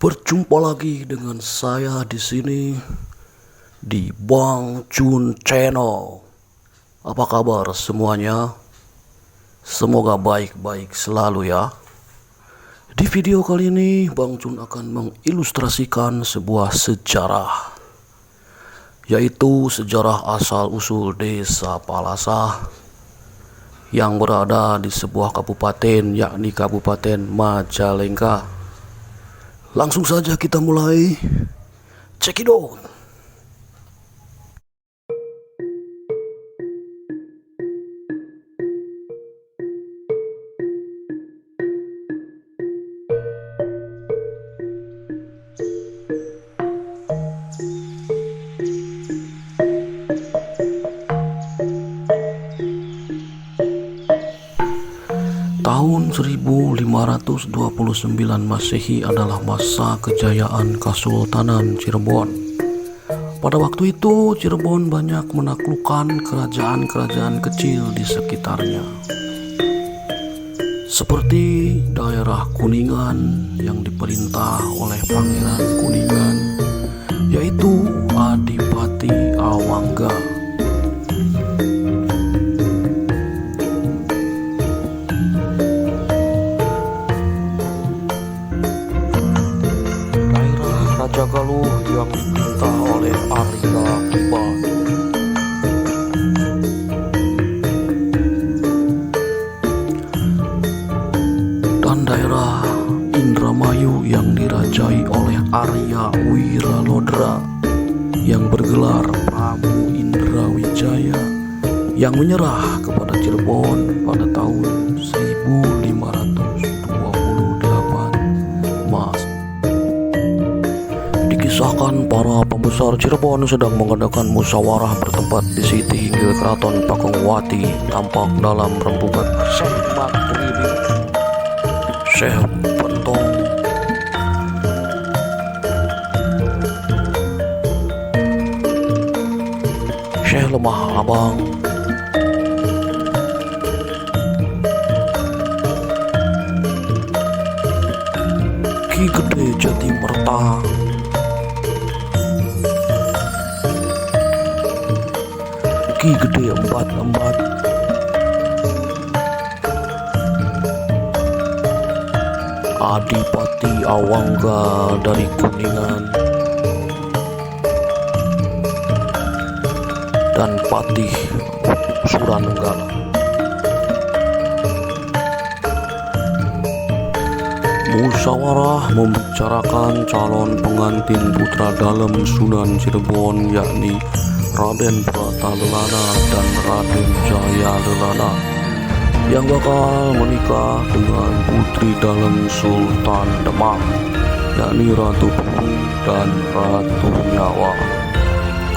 Berjumpa lagi dengan saya di sini di Bang Chun Channel. Apa kabar semuanya? Semoga baik-baik selalu ya. Di video kali ini Bang Chun akan mengilustrasikan sebuah sejarah, yaitu sejarah asal-usul Desa Palasa yang berada di sebuah kabupaten, yakni Kabupaten Majalengka. Langsung saja kita mulai. Check it out. Tahun 1529 Masehi adalah masa kejayaan Kesultanan Cirebon. Pada waktu itu Cirebon banyak menaklukkan kerajaan-kerajaan kecil di sekitarnya, seperti daerah Kuningan yang diperintah oleh Pangeran Kuningan, yaitu Adipati Awangga. Raja Galuh yang diperintah oleh Arya Kiba, dan daerah Indramayu yang dirajai oleh Arya Wiralodra yang bergelar Prabu Indrawijaya, yang menyerah kepada Cirebon pada tahun 1528 Masehi. Dikisahkan para pembesar Cirebon sedang mengadakan musyawarah bertempat di Siti Hinggil Keraton Pakungwati, tampak dalam rembukan Syekh Matridi, Syekh Pentong, Syekh Lemah Abang, Ki Gede Jati Merta, Ki Gede Embat-Embat, Adipati Awangga dari Kuningan, dan Patih Suranenggala. Musyawarah membicarakan calon pengantin putra dalam Sunan Cirebon, yakni Raden Bratalelana dan Raden Jaya Lelana, yang bakal menikah dengan putri dalam Sultan Demak, yakni Ratu Bumi dan Ratu Nyawa.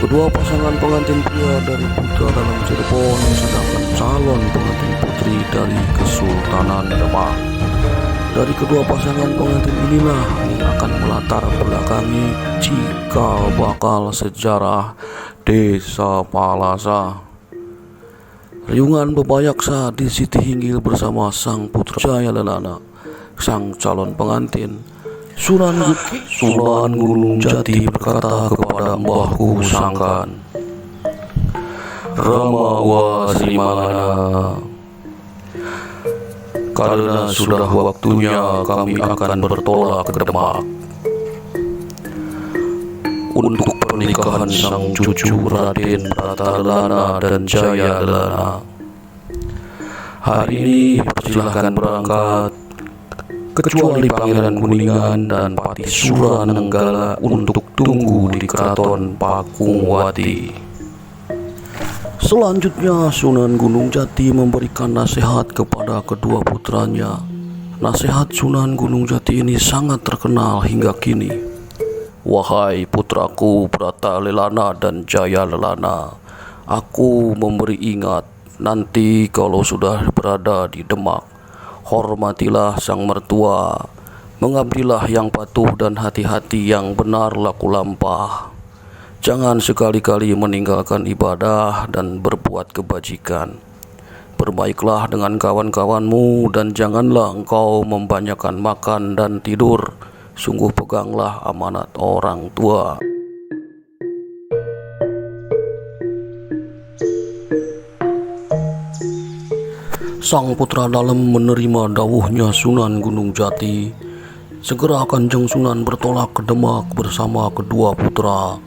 Kedua pasangan pengantin pria dari putra dalam Cirebon, sedangkan calon pengantin putri dari Kesultanan Demak. Dari kedua pasangan pengantin inilah yang akan melatar belakangi cikal bakal sejarah Desa Palasa. Riungan bebayaksa di Siti Hinggil bersama sang putra Jaya Lelana, sang calon pengantin. Sunan Gunung Jati berkata kepada mbahku Sangkan, "Rama wasimana, karena sudah waktunya kami akan bertolak ke Demak untuk pernikahan sang cucu Raden Bratalelana dan Jaya Lelana. Hari ini persilahkan berangkat, kecuali Pangeran Kuningan dan Patih Suranenggala untuk tunggu di Keraton Pakungwati." Selanjutnya Sunan Gunung Jati memberikan nasihat kepada kedua putranya. Nasihat Sunan Gunung Jati ini sangat terkenal hingga kini. "Wahai putraku Bratalelana dan Jaya Lelana, aku memberi ingat, nanti kalau sudah berada di Demak, hormatilah sang mertua, mengabdilah yang patuh dan hati-hati yang benar laku lampah. Jangan sekali-kali meninggalkan ibadah dan berbuat kebajikan. Berbaiklah dengan kawan-kawanmu dan janganlah engkau membanyakkan makan dan tidur, Sungguh peganglah amanat orang tua. Sang putra dalam menerima dawuhnya Sunan Gunung Jati, segera Kanjeng Sunan bertolak ke Demak bersama kedua putra,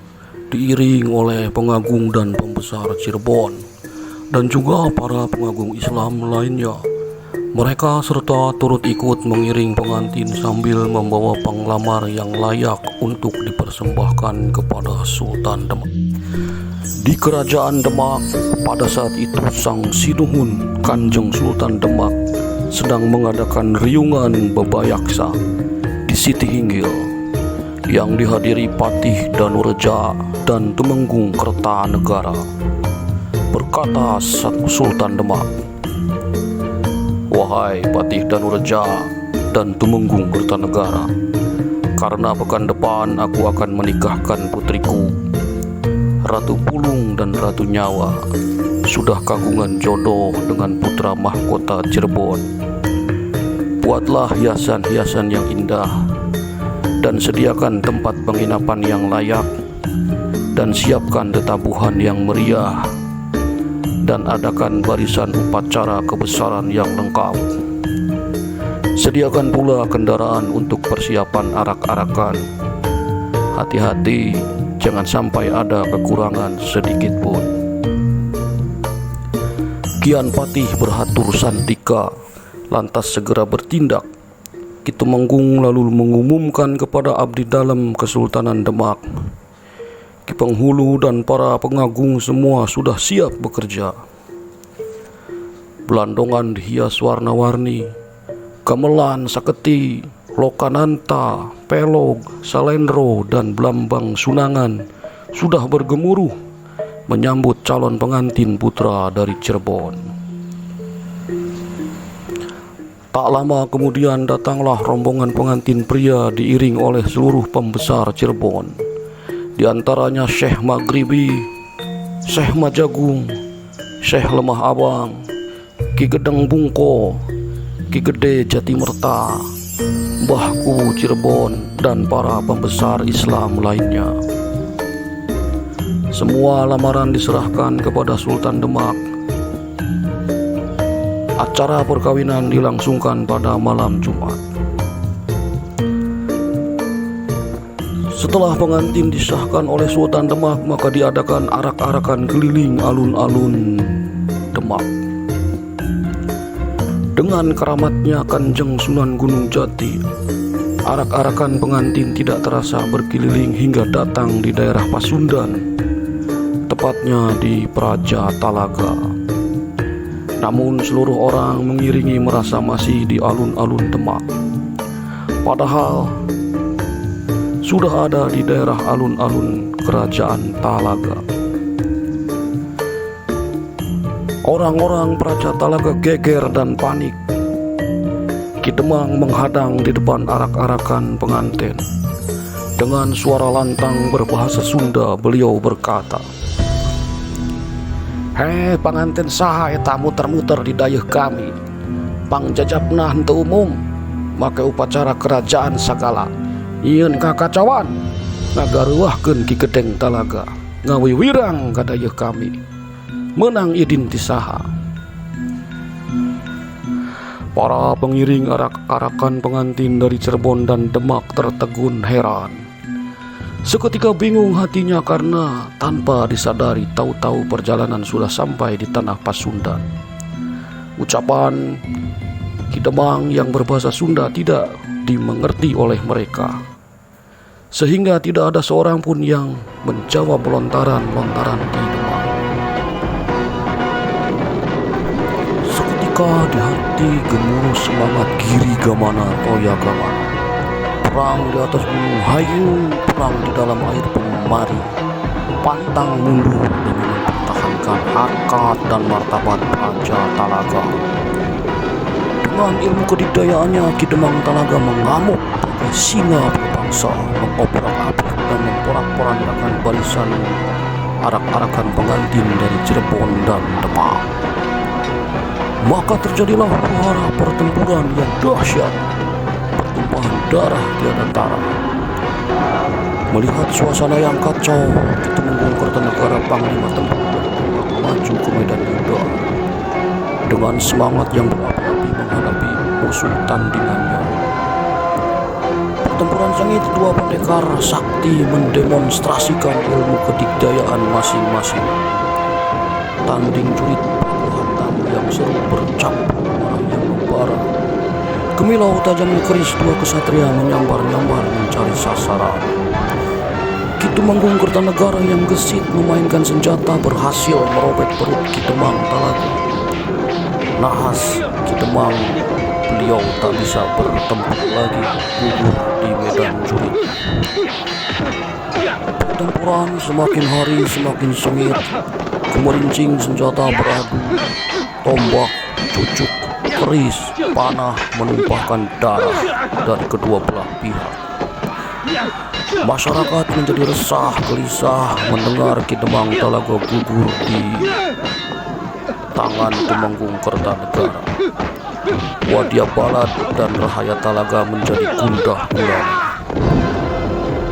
diiring oleh pengagung dan pembesar Cirebon, dan juga para pengagung Islam lainnya. Mereka serta turut ikut mengiring pengantin sambil membawa penglamar yang layak untuk dipersembahkan kepada Sultan Demak. Di kerajaan Demak, pada saat itu Sang Sinuhun Kanjeng Sultan Demak sedang mengadakan riungan bebayaksa di Siti Hinggil yang dihadiri Patih Danureja dan Tumenggung Kertanegara. Berkata Sultan Demak, "Wahai Patih Danureja dan Tumenggung Kertanegara, karena pekan depan aku akan menikahkan putriku, Ratu Pulung dan Ratu Nyawa, sudah kagungan jodoh dengan putra mahkota Cirebon. Buatlah hiasan-hiasan yang indah dan sediakan tempat penginapan yang layak, dan siapkan tetabuhan yang meriah, dan adakan barisan upacara kebesaran yang lengkap. Sediakan pula kendaraan untuk persiapan arak-arakan. Hati-hati, jangan sampai ada kekurangan sedikit pun." Kian Patih berhatur sandika, lantas segera bertindak. Ki Tumenggung lalu mengumumkan kepada abdi dalam Kesultanan Demak, Ki Penghulu dan para pengagung semua sudah siap bekerja. Belandongan dihias warna-warni, gamelan, saketi, lokananta, pelog, salendro, dan belambang sunangan sudah bergemuruh menyambut calon pengantin putra dari Cirebon. Tak lama kemudian datanglah rombongan pengantin pria diiring oleh seluruh pembesar Cirebon, di antaranya Syekh Maghribi, Syekh Majagung, Syekh Lemah Abang, Ki Gedeng Bungko, Ki Gede Jatimerta, Mbahku Cirebon, dan para pembesar Islam lainnya. Semua lamaran diserahkan kepada Sultan Demak. Acara perkawinan dilangsungkan pada malam Jumat. Setelah pengantin disahkan oleh Sultan Demak, maka diadakan arak-arakan keliling alun-alun Demak. Dengan keramatnya Kanjeng Sunan Gunung Jati, arak-arakan pengantin tidak terasa berkeliling hingga datang di daerah Pasundan, tepatnya di Praja Talaga. Namun seluruh orang mengiringi merasa masih di alun-alun Demak, padahal sudah ada di daerah alun-alun Kerajaan Talaga. Orang-orang Praja Talaga geger dan panik. Ki Demang menghadang di depan arak-arakan pengantin. Dengan suara lantang berbahasa Sunda, beliau berkata, "Hei pangantin saha eta muter-muter di dayeuh kami, pangjajabna henteu umum, make upacara kerajaan sagala. Ieun kakacauan, ngagareuwahkeun Ki Gedeng Talaga, ngawiwirang ka dayeuh kami. Menang idin ti saha?" Para pengiring arak-arakan pengantin dari Cirebon dan Demak tertegun heran. Seketika bingung hatinya karena tanpa disadari tahu-tahu perjalanan sudah sampai di tanah Pasundan. Ucapan Ki Demang yang berbahasa Sunda tidak dimengerti oleh mereka, sehingga tidak ada seorang pun yang menjawab lontaran-lontaran Ki Demang. Seketika di hati gemuruh semangat Giri Gamana Toya Gamana. Perang di atas gunung hayu, perang di dalam air pemari, pantang mundur demi mempertahankan harkat dan martabat Praja Talaga. Dengan ilmu kedidayaannya, Ki Demang Talaga mengamuk bagai singa berbangsa, mengobrak-abrik dan memporak-porandakan barisan arak-arakan pengantin dari Cirebon dan Demak. Maka terjadilah huru-hara pertempuran yang dahsyat. pertumpahan darah tiada tara. Melihat suasana yang kacau, Kitumenggung Kertanegara Panglima Tempur maju ke medan Yuda dengan semangat yang berapi-api menghadapi musuh tandingannya. Pertempuran sengit dua pendekar sakti mendemonstrasikan ilmu kedikdayaan masing-masing. Tanding jurit baku hantam yang seru bercampur marah yang membara. Kemilau tajamnya keris dua kesatria menyambar-nyambar mencari sasaran. Kitumenggung Kertanegara yang gesit memainkan senjata berhasil merobek perut Kitemang Talaga. Nahas Kitemang, beliau tak bisa bertempur lagi, gugur di medan jurit. Pertempuran semakin hari semakin sengit. Gemerincing senjata beradu, tombak, cucuk, keris, panah menumpahkan darah dari kedua belah pihak. Masyarakat menjadi resah gelisah mendengar Kitemang Talaga gugur di tangan Tumenggung Kertanegara. Wadya Balad dan Rahaya Talaga menjadi gundah gulana.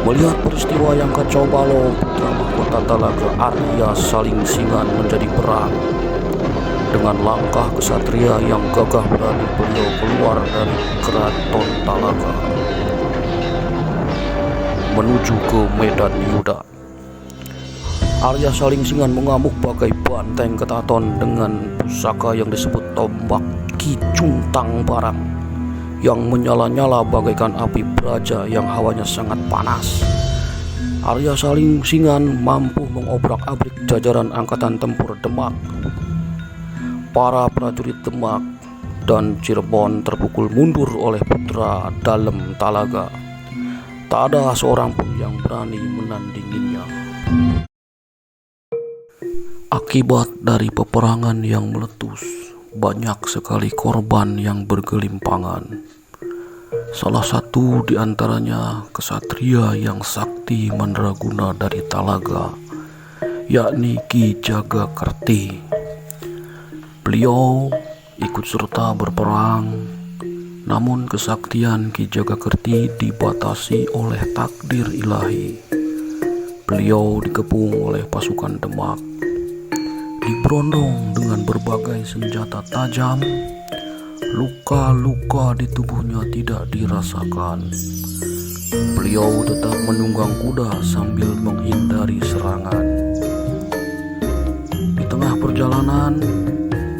Melihat peristiwa yang kacau balau, putra mahkota Talaga Arya Salingsingan menjadi perang. Dengan langkah kesatria yang gagah berani, beliau keluar dari keraton Talaga menuju ke medan Yuda. Arya Salingsingan mengamuk bagai banteng ketaton dengan pusaka yang disebut tombak Ki Cuntang Barang yang menyala-nyala bagaikan api beraja yang hawanya sangat panas. Arya Salingsingan mampu mengobrak-abrik jajaran angkatan tempur Demak. Para prajurit Demak dan Cirebon terpukul mundur oleh putra Dalem Talaga. Tak ada seorang pun yang berani menandinginya. Akibat dari peperangan yang meletus, banyak sekali korban yang bergelimpangan. Salah satu di antaranya kesatria yang sakti mandraguna dari Talaga, yakni Ki Jagakerti. Beliau ikut serta berperang, namun kesaktian Ki Jagakerti dibatasi oleh takdir ilahi. Beliau dikepung oleh pasukan Demak, diberondong dengan berbagai senjata tajam. Luka-luka di tubuhnya tidak dirasakan. Beliau tetap menunggang kuda sambil menghindari serangan. Di tengah perjalanan,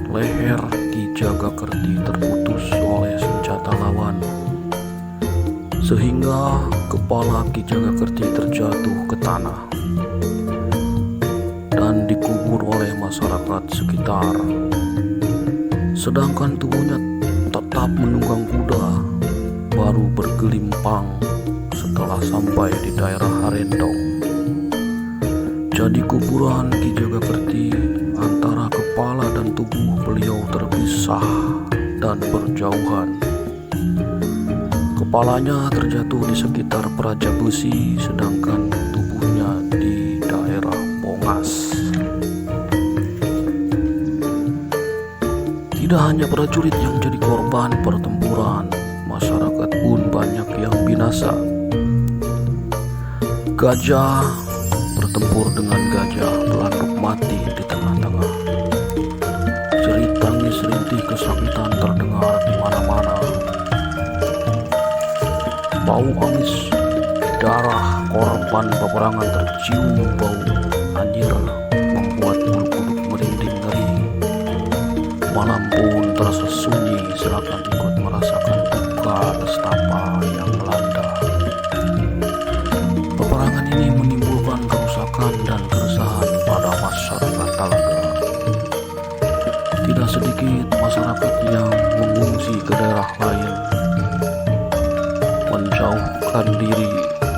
leher Ki Jagakerti terputus oleh senjata lawan, sehingga kepala Ki Jagakerti terjatuh ke tanah dan dikubur oleh masyarakat sekitar. Sedangkan tubuhnya tetap menunggang kuda, baru bergelimpang setelah sampai di daerah Harendong. Jadi kuburan Ki Jagakerti antara kepala dan tubuh beliau terpisah dan berjauhan. Kepalanya terjatuh di sekitar Praja Besi, sedangkan tubuhnya di daerah Pongas. Tidak hanya prajurit yang jadi korban pertempuran, masyarakat pun banyak yang binasa. Gajah bertempur dengan gajah, belanduk mati di tengah-tengah. Jerit tangis rintih kesakitan terdengar di mana-mana. Bau amis darah korban peperangan tercium, bau anjir membuat bulu kuduk merinding ngeri. Malam pun terasa sunyi, seakan ikut merasakan duka nestapa yang melanda. Peperangan ini menimbulkan kerusakan dan keresahan pada masyarakat Talaga. Tidak sedikit masyarakat yang mengungsi ke daerah lain, menjauhkan diri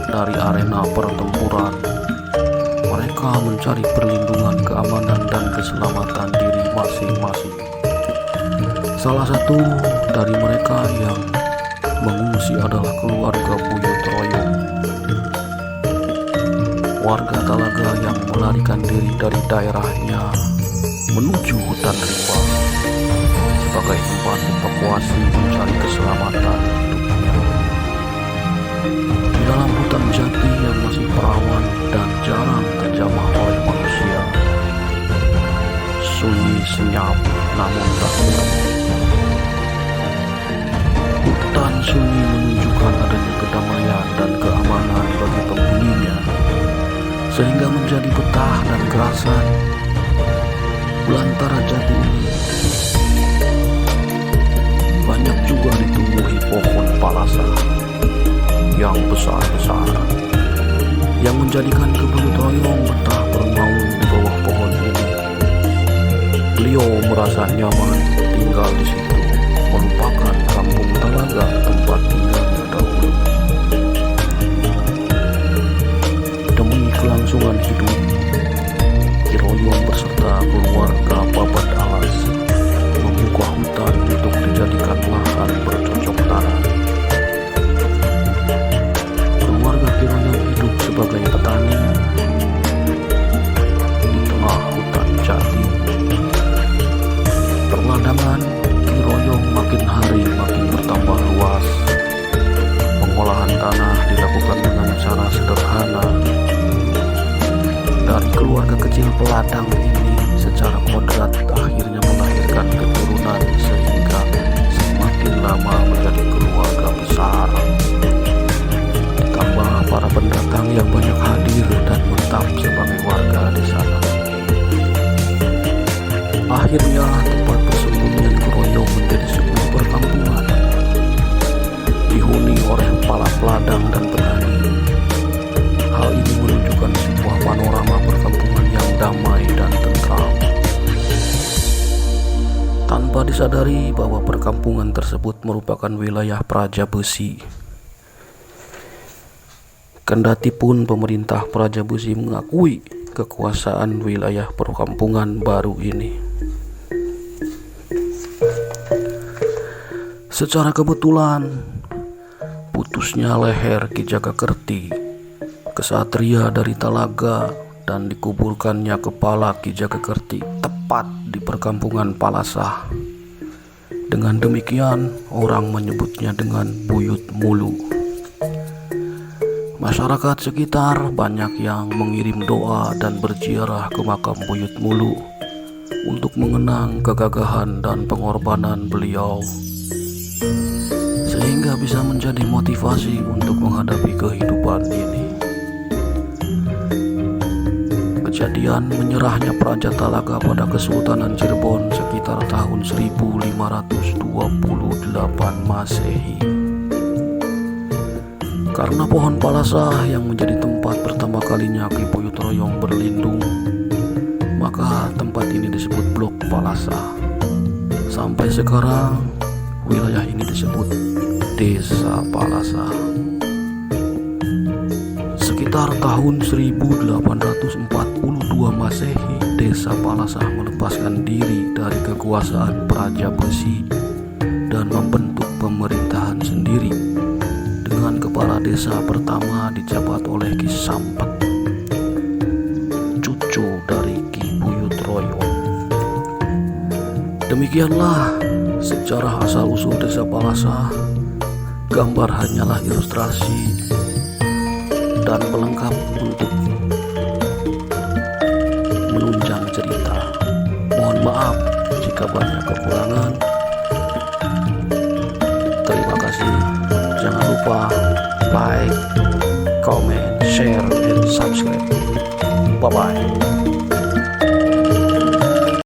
dari arena pertempuran. Mereka mencari perlindungan, keamanan, dan keselamatan diri masing-masing. Salah satu dari mereka yang mengungsi adalah keluarga Buyut Royong, warga Talaga yang melarikan diri dari daerahnya menuju hutan rimba sebagai tempat evakuasi mencari keselamatan hidupnya. Di dalam hutan jati yang masih perawan dan jarang terjamah oleh manusia, sunyi senyap namun tak kuat. Hutan sunyi menunjukkan adanya kedamaian dan keamanan bagi penghuninya, sehingga menjadi betah dan kerasan. Belantara jati ini banyak juga ditumbuhi pohon palasa yang besar-besar, yang menjadikan Kebelut Royong betah bermaung di bawah pohon ini. Beliau merasa nyaman tinggal di situ, melupakan kampung Talaga tempat tinggalnya dahulu. Demi kelangsungan hidup, Ki Royong beserta keluarga babat alas membuka hutan untuk dijadikan lahan bercocok tanam. Keluarga Ki Royong hidup sebagai petani di tengah hutan jati. Perladangan Ki Royong makin hari makin bertambah luas. Pengolahan tanah dilakukan dengan cara sederhana. Dari keluarga kecil peladang ini secara kodrat akhirnya melahirkan keturunan sehingga semakin lama menjadi keluarga besar. Ditambah para pendatang yang banyak hadir dan menetap sebagai warga di sana. Akhirnya tempat persembunyian Ki Royong menjadi sebuah perkampungan dihuni oleh para peladang dan petani. Hal ini menunjukkan sebuah panorama perkampungan yang damai dan tentram. Tanpa disadari bahwa perkampungan tersebut merupakan wilayah Praja Besi. Kendati pun pemerintah Praja Besi mengakui kekuasaan wilayah perkampungan baru ini. Secara kebetulan, putusnya leher Ki Jagakerti, kesatria dari Talaga, dan dikuburkannya kepala Ki Jagakerti tepat di perkampungan Palasah. Dengan demikian, orang menyebutnya dengan Buyut Mulu. Masyarakat sekitar banyak yang mengirim doa dan berziarah ke makam Buyut Mulu untuk mengenang kegagahan dan pengorbanan beliau, sehingga bisa menjadi motivasi untuk menghadapi kehidupan ini. Kejadian menyerahnya Praja Talaga pada Kesultanan Cirebon sekitar tahun 1528 Masehi. Karena pohon Palasah yang menjadi tempat pertama kalinya Ki Buyut Royong berlindung, maka tempat ini disebut Blok Palasah. Sampai sekarang wilayah ini disebut Desa Palasah. Sekitar tahun 1842 Masehi, Desa Palasah melepaskan diri dari kekuasaan Praja Besi dan membentuk pemerintahan sendiri dengan kepala desa pertama dijabat oleh Ki Sampet, cucu dari Ki Buyut Royong. Demikianlah sejarah asal-usul Desa Palasah. Gambar hanyalah ilustrasi dan pelengkap untuk menunjang cerita. Mohon maaf jika banyak kekurangan. Terima kasih. Jangan lupa like, comment, share, and subscribe. Bye-bye.